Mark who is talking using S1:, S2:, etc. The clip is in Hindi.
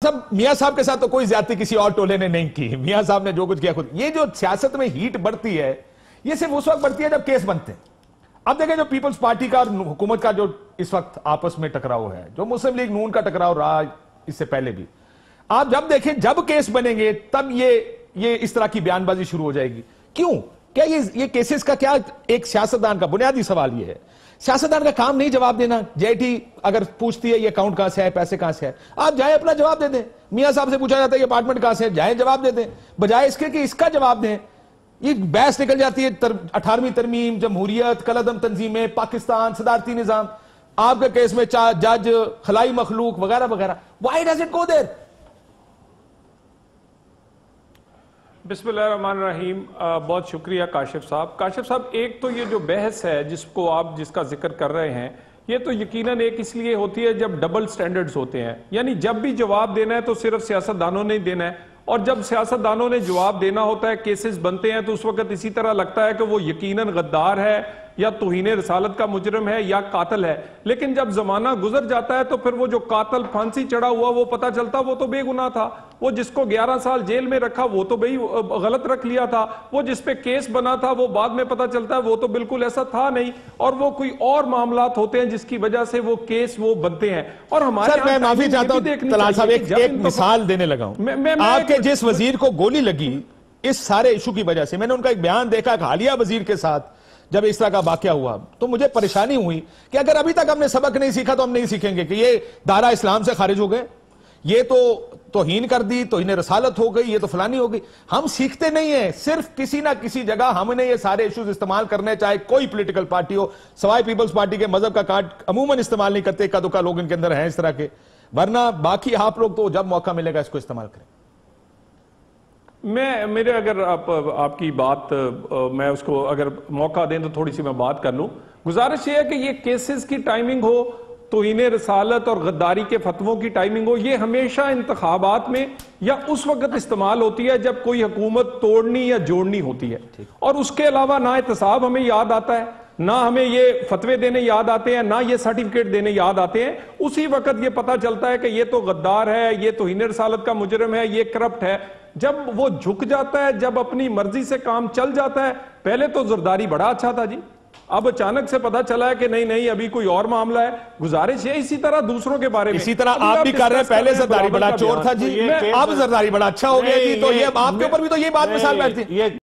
S1: सब मियां साहब के साथ तो कोई ज्यादती किसी और टोले ने नहीं की, मियां साहब ने जो कुछ किया खुद। ये जो सियासत में हीट बढ़ती है, ये सिर्फ उस वक्त बढ़ती है जब केस बनते हैं। अब देखें जो पीपल्स पार्टी का और हुकूमत का जो इस वक्त आपस में टकराव है, जो मुस्लिम लीग नून का टकराव रहा इससे पहले भी, आप जब देखें जब केस बनेंगे तब ये इस तरह की बयानबाजी शुरू हो जाएगी। क्यों? क्या ये केसेस का क्या एक सियासतदान का बुनियादी सवाल ये है, सियासतदान का काम नहीं जवाब देना। जेटी अगर पूछती है ये अकाउंट कहां से है, पैसे कहां से है, आप जाए अपना जवाब दे दें। मियां साहब से पूछा जाता है ये अपार्टमेंट कहां से है, जाए जवाब दे दें, बजाय इसके कि इसका जवाब दें। ये बहस निकल जाती है 18वीं तरमीम, जमहूरियत, कलअदम तंजीमें, पाकिस्तान, सदारती निजाम, आपके केस में जज, खलाई मखलूक वगैरह वगैरह। Why does it go there?
S2: बिस्मिल्लाहिर्रहमानिर्रहीम। बहुत शुक्रिया काशिफ साहब। काशिफ साहब, एक तो ये जो बहस है जिसका जिक्र कर रहे हैं, ये तो यकीनन एक इसलिए होती है जब डबल स्टैंडर्ड्स होते हैं, यानी जब भी जवाब देना है तो सिर्फ सियासतदानों ने ही देना है, और जब सियासतदानों ने जवाब देना होता है, केसेस बनते हैं, तो उस वक्त इसी तरह लगता है कि वो यकीनन गद्दार है या तौहीन रसालत का मुजरिम है या कातिल है। लेकिन जब जमाना गुजर जाता है तो फिर वो जो कातिल फांसी चढ़ा हुआ वो पता चलता वो तो बेगुनाह था, वो जिसको 11 साल जेल में रखा वो तो भाई गलत रख लिया था, वो जिस पे केस बना था वो बाद में पता चलता है वो तो बिल्कुल ऐसा था नहीं, और वो कोई और मामलात होते हैं जिसकी वजह से वो केस वो बनते हैं। और हमारे
S1: मैं माफी चाहता हूं तलाल साहब, एक मिसाल देने लगा हूं। आपके जिस वजीर को गोली लगी इस सारे इशू की वजह से, मैंने उनका एक बयान देखा हालिया वजीर के साथ जब इस तरह का वाकया हुआ, तो मुझे परेशानी हुई कि अगर अभी तक हमने सबक नहीं सीखा तो हम नहीं सीखेंगे कि ये दायरा इस्लाम से खारिज हो गए, ये तो तौहीन कर दी, तौहीन रसालत हो गई, ये तो फलानी हो गई। हम सीखते नहीं है, सिर्फ किसी ना किसी जगह हमने ये सारे इश्यूज इस्तेमाल करने, चाहे कोई पॉलिटिकल पार्टी हो, सवाए पीपल्स पार्टी के मजहब का कार्ड अमूमन इस्तेमाल नहीं करते, इक्का दुक्का लोग इनके अंदर हैं इस तरह के, वरना बाकी आप लोग तो जब मौका मिलेगा इसको इस्तेमाल करें।
S2: मेरे अगर आपकी बात मैं उसको अगर मौका दें तो थोड़ी सी मैं बात कर लूं। गुजारिश ये है कि ये केसेस की टाइमिंग हो, तौहीन रसालत और गद्दारी के फतवों की टाइमिंग हो, ये हमेशा इंतखाबात में या उस वक्त इस्तेमाल होती है जब कोई हुकूमत तोड़नी या जोड़नी होती है, और उसके अलावा ना एहतसाब हमें याद आता है, ना हमें ये फतवे देने याद आते हैं, ना ये सर्टिफिकेट देने याद आते हैं। उसी वक्त ये पता चलता है कि ये तो गद्दार है, ये तौहीन रसालत का मुजरिम है, ये करप्ट है। जब वो झुक जाता है, जब अपनी मर्जी से काम चल जाता है, पहले तो जरदारी बड़ा अच्छा था जी, अब अचानक से पता चला है कि नहीं नहीं अभी कोई और मामला है। गुजारिश है इसी तरह दूसरों के बारे में,
S1: इसी तरह आप भी कर रहे हैं, पहले जरदारी बड़ा चोर था जी, अब जरदारी बड़ा अच्छा हो गया जी, तो ये आपके ऊपर भी तो ये बात मिसाल बैठती है।